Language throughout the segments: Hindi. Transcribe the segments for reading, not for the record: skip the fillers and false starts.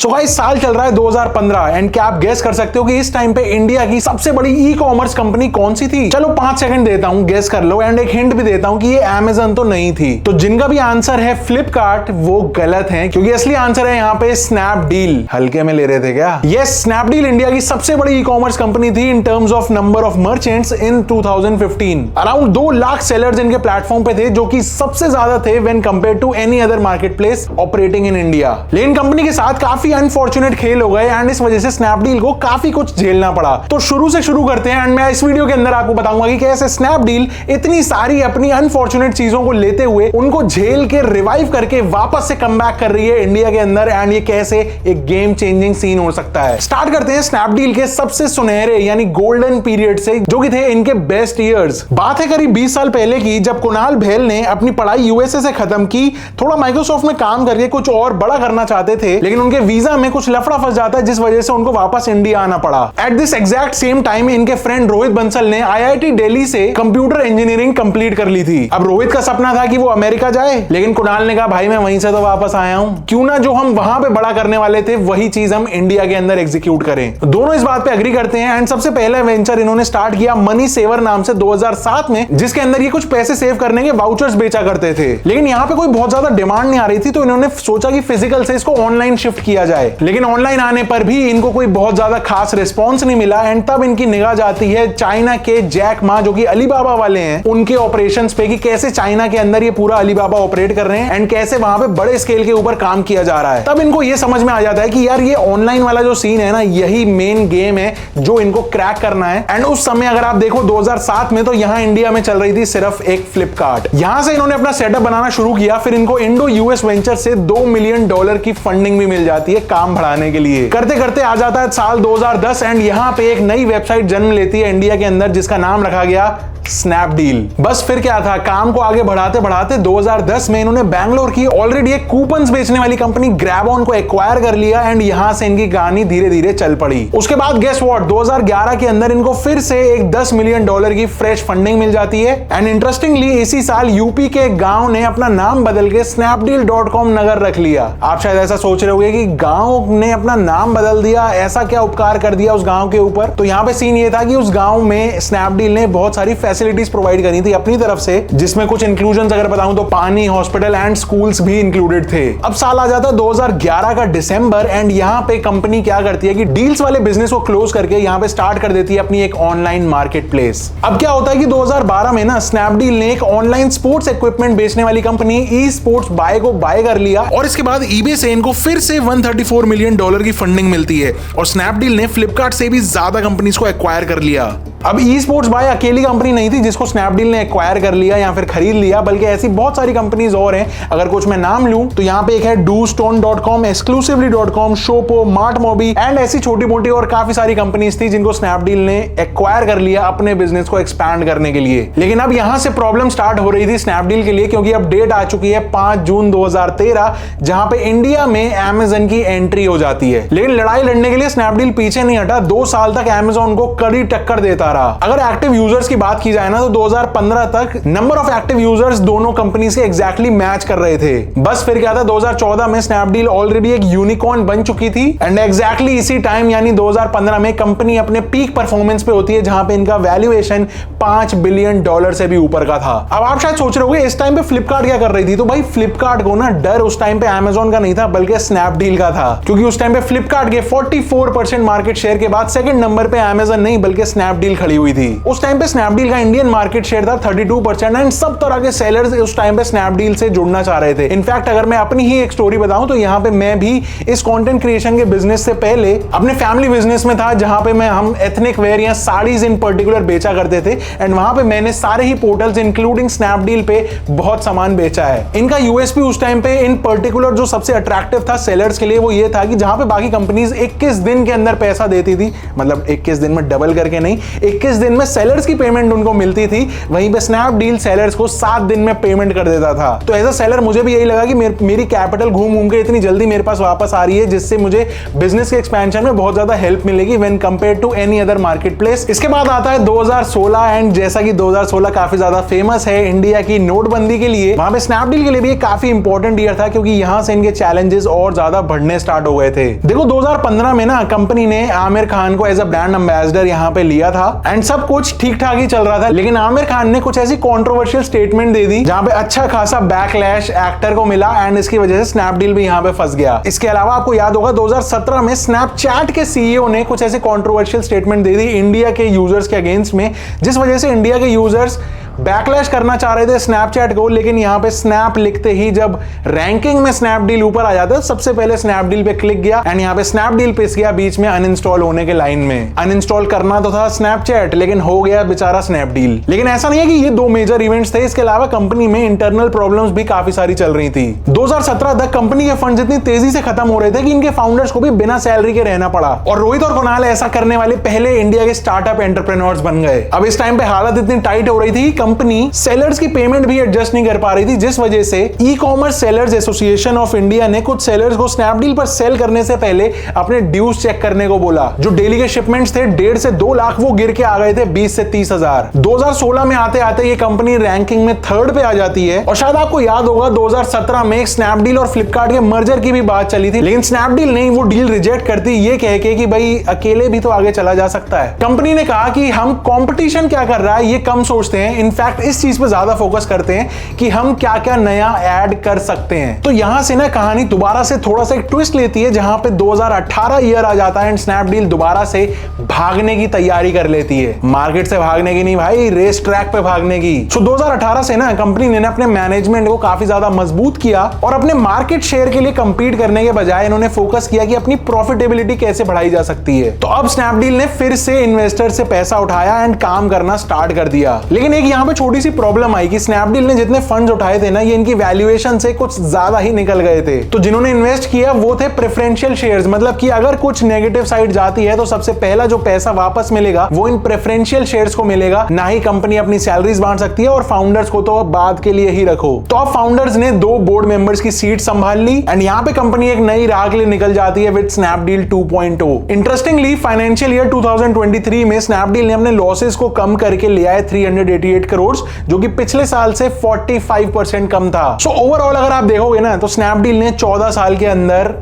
सो गाइस साल चल रहा है 2015 एंड क्या आप गेस कर सकते हो कि इस टाइम पे इंडिया की सबसे बड़ी ई कॉमर्स कंपनी कौन सी थी? चलो 5 सेकंड देता हूं, गेस कर लो एंड एक हिंट भी देता हूं कि ये अमेज़न तो नहीं थी। तो जिनका भी आंसर है फ्लिपकार्ट वो गलत है, क्योंकि असली आंसर है यहाँ पे स्नैपडील। हल्के में ले रहे थे क्या? यस, स्नैपडील इंडिया की सबसे बड़ी ई कॉमर्स कंपनी थी in terms of number of merchants in 2015। Around 2 lakh sellers इनके प्लेटफॉर्म पे थे, जो कि सबसे ज्यादा थे when compare to any other market place operating in India. लेकिन कंपनी के साथ काफी अनफॉर्चुनेट खेल हो गए एंड इस वजह से स्नैपडील को काफी कुछ झेलना पड़ा। तो शुरू से शुरू करते हैं एंड मैं इस वीडियो के अंदर आपको बताऊंगा कि कैसे स्नैपडील इतनी सारी अपनी अनफॉर्चुनेट चीजों को लेते हुए उनको झेल के रिवाइव करके वापस से कमबैक कर रही है इंडिया के अंदर, एंड ये कैसे एक गेम चेंजिंग सीन हो सकता है। स्टार्ट करते हैं स्नैपडील के सबसे सुनहरे यानी गोल्डन पीरियड से, जो कि थे इनके बेस्ट ईयर्स। बात है करीब 20 साल पहले की, जब कुणाल भेल ने अपनी पढ़ाई यूएसए से खत्म की, थोड़ा माइक्रोसॉफ्ट में काम करके कुछ और बड़ा करना चाहते थे, लेकिन उनके वीजा में कुछ लफड़ा फंस जाता है जिस वजह से उनको वापस इंडिया आना पड़ा। At this exact same time इनके फ्रेंड रोहित बंसल ने आईआईटी दिल्ली से कंप्यूटर इंजीनियरिंग कंप्लीट कर ली थी। अब रोहित का सपना था कि वो अमेरिका जाए, लेकिन कुणाल ने कहा भाई मैं वहीं से तो वापस आया हूं, क्यों ना जो हम वहां पे बड़ा करने वाले थे वही चीज हम इंडिया के अंदर एग्जीक्यूट करें। दोनों इस बात पे एग्री करते हैं एंड सबसे पहला वेंचर इन्होंने स्टार्ट किया मनी सेवर नाम से 2007 में, जिसके अंदर ये कुछ पैसे सेव करने के वाउचर्स बेचा करते थे। लेकिन यहाँ पे कोई बहुत ज्यादा डिमांड नहीं आ रही थी, तो इन्होंने सोचा कि फिजिकल से इसको ऑनलाइन शिफ्ट किया जाए। लेकिन ऑनलाइन आने पर भी इनको कोई बहुत ज्यादा खास रिस्पॉन्स नहीं मिला एंड तब इनकी निगाह जाती है चाइना के जैक मा, जो कि अलीबाबा वाले हैं, उनके ऑपरेशंस पे कि कैसे चाइना के अंदर ये पूरा अलीबाबा ऑपरेट कर रहे हैं एंड कैसे वहां पे बड़े स्केल के ऊपर काम किया जा रहा है। तब इनको ये समझ में आ जाता है कि यार ये ऑनलाइन वाला जो सीन है ना, यही मेन गेम है जो इनको क्रैक करना है। एंड उस समय अगर आप देखो 2007 में, तो यहां इंडिया में चल रही थी सिर्फ एक फ्लिपकार्ट। यहां से इन्होंने अपना सेटअप बनाना शुरू किया, फिर इनको इंडो यूएस वेंचर से $2 मिलियन की फंडिंग भी मिल जाती है काम बढ़ाने के लिए। करते करते आ जाता है साल 2010 एंड यहां पे एक नई वेबसाइट जन्म लेती है इंडिया के अंदर, जिसका नाम रखा गया स्नैपडील। बस फिर क्या था, काम को आगे बढ़ाते बढ़ाते 2010 में इन्होंने बैंगलोर की ऑलरेडी एक कूपन्स बेचने वाली कंपनी ग्रैबऑन को एक्वायर कर लिया एंड यहां से इनकी कहानी धीरे धीरे चल पड़ी। उसके बाद गेस व्हाट, 2011 के अंदर इनको फिर से एक $10 मिलियन की फ्रेश फंडिंग मिल जाती है एंड इंटरेस्टिंगली इसी साल यूपी के गांव ने अपना नाम बदल के snapdeal.com नगर रख लिया। आप शायद ऐसा सोच रहे होंगे कि गांव ने अपना नाम बदल दिया, ऐसा क्या उपकार कर दिया उस गांव के ऊपर? तो यहाँ पे सीन ये था कि उस गांव में स्नैपडील ने बहुत सारी फैसिलिटीज प्रोवाइड करी थी अपनी तरफ से, जिसमें कुछ इंक्लूजन अगर बताऊं तो पानी, हॉस्पिटल एंड स्कूल्स भी इंक्लूडेड थे। अब साल आ जाता है 2011 का दिसंबर एंड यहाँ पे कंपनी क्या करती है कि डील्स वाले बिजनेस को क्लोज करके यहाँ पे स्टार्ट कर देती है अपनी एक ऑनलाइन मार्केट प्लेस। अब क्या होता है कि 2012 में ना स्नैपडील ने एक ऑनलाइन स्पोर्ट्स इक्विपमेंट बेचने वाली कंपनी ई स्पोर्ट्स बाय को बाय कर लिया और इसके बाद ईबे से इनको फिर से $134 मिलियन की फंडिंग मिलती है और स्नैपडील ने फ्लिपकार्ट से भी ज्यादा कंपनीज को एक्वायर कर लिया। अब ई स्पोर्ट्स बाय अकेली कंपनी नहीं थी जिसको स्नैपडील ने एक्वायर कर लिया या फिर खरीद लिया, बल्कि ऐसी बहुत सारी कंपनीज और हैं। अगर कुछ मैं नाम लूं तो यहाँ पे एक है doostone.com, exclusively.com, शोपो, मार्ट मोबी एंड ऐसी छोटी मोटी और काफी सारी कंपनीज थी जिनको स्नैपडील ने एक्वायर कर लिया अपने बिजनेस को एक्सपैंड करने के लिए। लेकिन अब यहाँ से प्रॉब्लम स्टार्ट हो रही थी स्नैपडील के लिए, क्योंकि अब डेट आ चुकी है 5 जून 2013, जहां पे इंडिया में अमेज़न की एंट्री हो जाती है। लेकिन लड़ाई लड़ने के लिए स्नैपडील पीछे नहीं हटा, 2 साल तक अमेज़न को कड़ी टक्कर देता रहा। अगर एक्टिव यूजर्स की बात की जाए ना, तो 2015 तक नंबर ऑफ एक्टिव यूजर्स दोनों कंपनी से एग्जैक्टली मैच कर रहे थे। बस फिर क्या था, 2014 में स्नैपडील ऑलरेडी एक यूनिकॉर्न बन चुकी थी एंड एग्जैक्टली इसी टाइम यानी 2015 में कंपनी अपने पीक परफॉर्मेंस पे होती है, जहां पे इनका वैल्यूएशन $5 बिलियन से भी ऊपर का था। अब आप शायद सोच रहे होंगे इस टाइम पे फ्लिपकार्ट क्या कर रही थी? तो भाई फ्लिपकार्ट को ना डर उस टाइम पे अमेज़न का नहीं था बल्कि स्नैपडील का था, क्योंकि उस टाइम पे फ्लिपकार्ट के 44% मार्केट शेयर के बाद सेकंड नंबर पे अमेज़न नहीं बल्कि स्नैपडील खड़ी हुई थी। उस टाइम पे स्नैपडील का इंडियन मार्केट शेयर था 32% एंड सब तरह के सेलर्स उस टाइम पे स्नैपडील से जुड़ना चाह रहे थे। इनफैक्ट अगर मैं अपनी ही एक स्टोरी बताऊं तो यहाँ पे मैं भी इस कंटेंट क्रिएशन के बिजनेस से पहले अपने फैमिली बिजनेस में था, जहां पे हम एथनिक वेयर या साड़ीज इन पर्टिकुलर बेचा करते थे एंड वहां पे मैंने सारे ही पोर्टल्स इंक्लूडिंग स्नैपडील पे बहुत सामान बेचा है। इनका यूएसपी उस टाइम पे इन पर्टिकुलर जो सबसे अट्रैक्टिव था सेलर्स के लिए वो ये था कि जहां पे बाकी कंपनीज 21 दिन के अंदर पैसा देती थी, मतलब 21 दिन में डबल करके नहीं, 21 दिन में सेलर्स की पेमेंट उनको मिलती थी, वहीं पे स्नैपडील सेलर्स को 7 दिन में पेमेंट कर देता था। तो एज अ सेलर मुझे भी यही लगा कि मेरी कैपिटल घूम घूम के इतनी जल्दी मेरे पास वापस आ रही है, जिससे मुझे बिजनेस के एक्सपेंशन में बहुत ज्यादा हेल्प मिलेगी when compare to any other market place. इसके बाद आता है 2016 एंड जैसा कि 2016 काफी ज्यादा फेमस है इंडिया की नोटबंदी के लिए, वहां पे स्नैपडील के लिए भी एक काफी इंपॉर्टेंट ईयर था, क्योंकि यहां से इनके चैलेंजेस और ज्यादा बढ़ने स्टार्ट हो गए थे। देखो 2015 में ना कंपनी ने आमिर खान को एज अ ब्रांड एम्बेसडर यहां पे लिया था एंड सब कुछ ठीक ठाक ही चल रहा था, लेकिन आमिर खान ने कुछ ऐसी कंट्रोवर्शियल स्टेटमेंट दे दी जहां पे अच्छा खासा बैकलैश एक्टर को मिला एंड इसकी वजह से स्नैपडील भी यहां पे फंस गया। इसके अलावा आपको याद होगा 2017 में स्नैपचैट के सीईओ ने कुछ ऐसे कंट्रोवर्शियल स्टेटमेंट दे दी इंडिया के यूजर्स के अगेंस्ट में, जिस वजह से इंडिया के यूजर्स बैकलैश करना चाह रहे थे स्नैपचैट को, लेकिन यहां पे स्नैप लिखते ही जब रैंकिंग में स्नैपडील ऊपर आ जाता है, सबसे पहले स्नैपडील पे क्लिक गया एंड यहां पे स्नैपडील पिस गया बीच में अनइंस्टॉल होने के लाइन में। अनइंस्टॉल करना तो था स्नैपचैट, लेकिन हो गया बेचारा स्नैपडील। लेकिन ऐसा नहीं है कि ये दो मेजर इवेंट्स थे, इसके अलावा कंपनी में इंटरनल प्रॉब्लम्स भी काफी सारी चल रही थी। 2017 तक कंपनी के फंड इतनी तेजी से खत्म हो रहे थे कि इनके फाउंडर्स को भी बिना सैलरी के रहना पड़ा, और रोहित और कुणाल ऐसा करने वाले पहले इंडिया के स्टार्टअप एंटरप्रेन्योर्स बन गए। अब इस टाइम पे हालत इतनी टाइट हो रही थी, कंपनी सेलर्स की पेमेंट भी एडजस्ट नहीं कर पा रही थी, जिस वजह से e commerce sellers association of India ने कुछ सेलर्स को स्नैपडील पर सेल करने से पहले अपने ड्यूज चेक करने को बोला। जो डेली के शिपमेंट्स थे 1.5 से 2 लाख वो गिर के आ गए थे 20 से 30 हजार। 2016 में आते आते ये कंपनी रैंकिंग में 3rd पे आ जाती है। और शायद आपको याद होगा 2017 में स्नैपडील और फ्लिपकार्ट के मर्जर की भी बात चली थी, लेकिन स्नैपडील ने वो डील रिजेक्ट कर दी, ये कह के कि भाई अकेले भी तो आगे चला जा सकता है। कंपनी ने कहा कि हम कंपटीशन क्या कर रहा है ये कम सोचते हैं, इनफैक्ट इस चीज पे ज्यादा फोकस करते हैं कि हम क्या क्या नया ऐड कर सकते हैं। तो यहां से ना कहानी दोबारा से थोड़ा सा एक ट्विस्ट लेती है, जहां पे 2018 ईयर आ जाता है एंड स्नैपडील दोबारा से भागने की तैयारी कर लेती है। मार्केट से भागने की नहीं भाई, रेस ट्रैक पे भागने की। सो 2018 से ना कंपनी ने अपने मैनेजमेंट को काफी ज्यादा मजबूत किया और अपने मार्केट शेयर के लिए कंपीट करने के बजाय इन्होंने फोकस किया कि अपनी प्रॉफिटेबिलिटी कैसे बढ़ाई जा सकती है। तो अब स्नैपडील ने फिर से इन्वेस्टर से पैसा उठाया एंड काम करना स्टार्ट कर दिया। लेकिन एक यहां पे छोटी सी प्रॉब्लम आई कि स्नैपडील ने जितने फंड्स उठाए थे ना, ये इनकी वैल्यूएशन से कुछ ज्यादा ही निकल गए थे। तो जिन्होंने इन्वेस्ट किया वो थे प्रेफरेंशियल शेयर्स, मतलब कि अगर कुछ नेगेटिव साइड जाती है तो सबसे पहला जो पैसा वापस मिलेगा वो इन प्रेफरेंशियल शेयर्स को मिलेगा, ना ही कंपनी अपनी सैलरीज बांट सकती है, और फाउंडर्स को तो बाद के लिए ही रखो। तो अब फाउंडर्स ने 2 बोर्ड मेंबर्स की सीट संभाल ली एंड यहां पे कंपनी एक नई राह के लिए निकल जाती है with Snapdeal 2.0। Interestingly financial year 2023 में स्नैपडील ने अपने लॉसेस को कम करके ले आए 388 करोड़, जो कि पिछले साल से 45% कम था। सो ओवरऑल अगर आप देखोगे ना तो स्नैपडील ने 14 साल के अंदर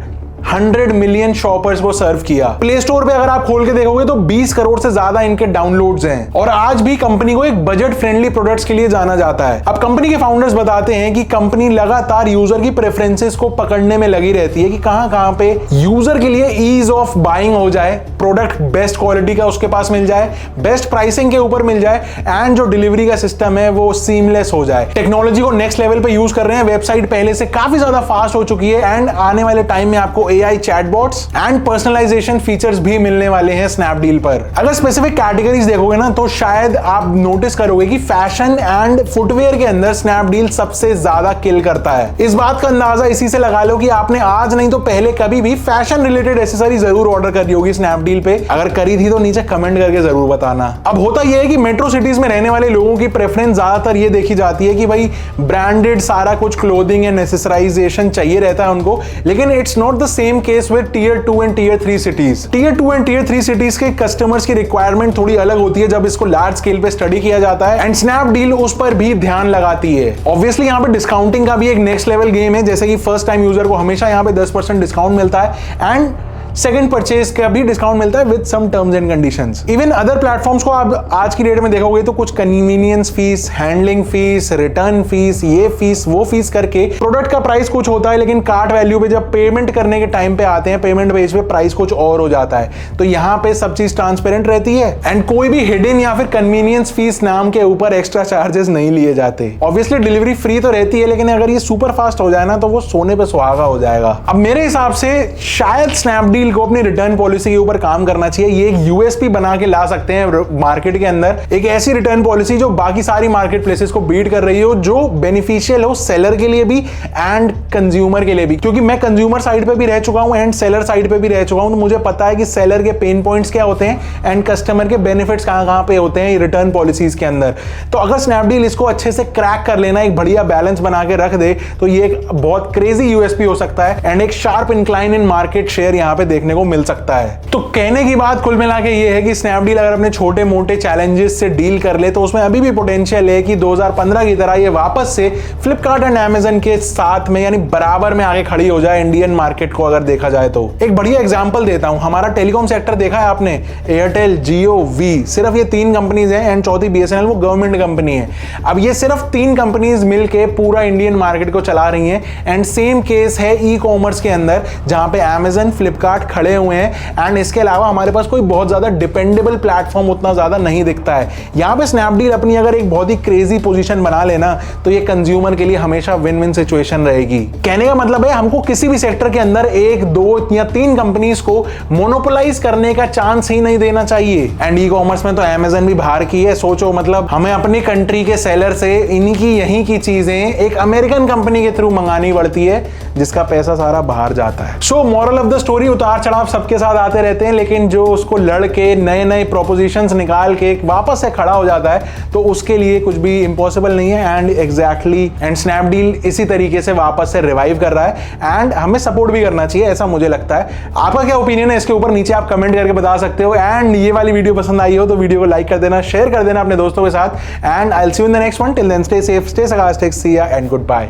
100 मिलियन शॉपर्स को सर्व किया। प्ले स्टोर पे अगर आप खोल के देखोगे तो 20 करोड़ से ज्यादा इनके डाउनलोड्स हैं, और आज भी कंपनी को एक बजट फ्रेंडली प्रोडक्ट्स के लिए जाना जाता है। अब कंपनी के फाउंडर्स बताते हैं कि कंपनी लगातार यूजर की प्रेफरेंसेस को पकड़ने में लगी रहती है कि कहां पे यूजर के लिए ईज ऑफ बाइंग हो जाए, प्रोडक्ट बेस्ट क्वालिटी का उसके पास मिल जाए, बेस्ट प्राइसिंग के ऊपर मिल जाए, एंड जो डिलीवरी का सिस्टम है वो सीमलेस हो जाए। टेक्नोलॉजी को नेक्स्ट लेवल पे यूज कर रहे हैं, वेबसाइट पहले से काफी ज्यादा फास्ट हो चुकी है एंड आने वाले टाइम में आपको AI chatbots and personalisation features भी मिलने वाले हैं स्नैपडील पर। अगर स्पेसिफिक कैटेगरीज देखोगे ना तो शायद आप नोटिस करोगे कि फैशन एंड फुटवेयर के अंदर स्नैपडील सबसे ज्यादा किल करता है। इस बात का अंदाजा इसी से लगा लो कि आपने आज नहीं तो पहले कभी भी फैशन रिलेटेड एसेसरी जरूर ऑर्डर करी होगी स्नैपडील पे। अगर करी थी तो नीचे कमेंट करके जरूर बताना। अब होता यह है कि मेट्रो सिटीज में रहने वाले लोगों की प्रेफरेंस ज्यादातर ये देखी जाती है कि भाई ब्रांडेड सारा कुछ क्लोथिंग एंड एसेसराइजेशन चाहिए रहता है उनको, लेकिन it's not the same case with Tier 2 and Tier 3 cities. Tier 2 and Tier 3 cities के कस्टमर्स की रिक्वायरमेंट थोड़ी अलग होती है जब इसको लार्ज स्केल पे स्टडी किया जाता है, एंड स्नैपडील उस पर भी ध्यान लगाती है। ऑब्वियसली यहाँ पे डिस्काउंटिंग का भी एक नेक्स्ट लेवल गेम है, जैसे कि फर्स्ट टाइम यूजर को हमेशा यहाँ पे 10% डिस्काउंट मिलता है एंड सेकंड परचेज का भी डिस्काउंट मिलता है with some terms and conditions. Even other platforms को आप आज की डेट में देखोगे तो कुछ convenience fee, handling fee, return fee, ये फीस वो फीस करके प्रोडक्ट का प्राइस कुछ होता है, लेकिन कार्ट वैल्यू पे जब पेमेंट करने के टाइम पे आते हैं पेमेंट पेज पे प्राइस कुछ और हो जाता है। तो यहाँ पे सब चीज ट्रांसपेरेंट रहती है एंड कोई भी हिडन या फिर कन्वीनियंस फीस नाम के ऊपर एक्स्ट्रा चार्जेस नहीं लिए जाते। ऑब्वियसली डिलीवरी फ्री तो रहती है, लेकिन अगर ये सुपर फास्ट हो जाए ना तो वो सोने पे सुहागा हो जाएगा। अब मेरे हिसाब से शायद स्नैपडील स्नैपडील को अपनी रिटर्न पॉलिसी के ऊपर काम करना चाहिए। ये एक यूएसपी बना के ला सकते हैं मार्केट के अंदर, एक ऐसी रिटर्न पॉलिसी जो बाकी सारी मार्केट प्लेसेस को बीट कर रही हो, जो बेनिफिशियल हो सेलर के लिए भी एंड कंज्यूमर के लिए भी। क्योंकि मैं कंज्यूमर साइड पे भी रह चुका हूं एंड सेलर साइड पे भी रह चुका हूं, तो मुझे पता है कि सेलर के पेन पॉइंट्स क्या होते हैं एंड कस्टमर के बेनिफिट्स कहां पे होते हैं रिटर्न पॉलिसीज के अंदर। तो अगर स्नैपडील इसको अच्छे से क्रैक कर लेना, एक बढ़िया बैलेंस बना के रख दे, तो ये एक बहुत क्रेजी यूएसपी हो सकता है एंड एक शार्प इंक्लाइन इन मार्केट शेयर यहां पे देखने को मिल सकता है। तो कहने की बात कुल मिला के ये है कि स्नैपडील अगर अपने छोटे मोटे चैलेंजेस से डील कर ले तो उसमें अभी भी पोटेंशियल है कि 2015 की तरह ये वापस से फ्लिपकार्ट एंड अमेजन के साथ में यानी बराबर में आगे खड़ी हो जाए इंडियन मार्केट को अगर देखा जाए तो। एक बढ़िया एग्जांपल देता हूं, हमारा टेलीकॉम सेक्टर देखा है आपने, एयरटेल, जियो, वी, सिर्फ ये 3 कंपनीज हैं एंड चौथी बीएसएनएल, वो गवर्नमेंट कंपनी है। अब ये सिर्फ 3 कंपनीज मिलके पूरा इंडियन मार्केट को चला रही हैं एंड सेम केस है ई कॉमर्स के अंदर, जहां पे अमेजन, फ्लिपकार्ट खड़े हुए हैं एंड इसके अलावा हमारे पास कोई बहुत ज्यादा डिपेंडेबल प्लेटफॉर्म उतना ज्यादा नहीं दिखता है। यहां पे स्नैपडील अपनी अगर एक बहुत ही क्रेजी पोजीशन बना लेना तो ये कंज्यूमर के लिए हमेशा विन विन सिचुएशन रहेगी। कहने का मतलब है हमको किसी भी सेक्टर के अंदर 1, 2 या 3 कंपनीज को मोनोपोलाइज करने का चांस ही नहीं देना चाहिए। एंड ई कॉमर्स में तो अमेजन भी बाहर की है। सोचो, मतलब हमें अपनी कंट्री के सेलर से इनकी यहीं की चीजें एक अमेरिकन कंपनी के थ्रू मंगानी पड़ती है, जिसका पैसा सारा बाहर जाता है। So moral of the story, उतार चढ़ाव सबके साथ आते रहते हैं, लेकिन जो उसको लड़ के नए नए प्रोपोजिशंस निकाल के वापस से खड़ा हो जाता है तो उसके लिए कुछ भी इंपॉसिबल नहीं है। एंड एग्जैक्टली स्नैपडील इसी तरीके से वापस से रिवाइव कर रहा है एंड हमें सपोर्ट भी करना चाहिए, ऐसा मुझे लगता है। आपका क्या ओपिनियन है इसके ऊपर नीचे आप कमेंट करके बता सकते हो। एंड ये वाली वीडियो पसंद आई हो तो वीडियो को लाइक कर देना, शेयर कर देना अपने दोस्तों के साथ। And I will see you in the next one. Till then stay safe, stay sarcastic, see ya and good bye.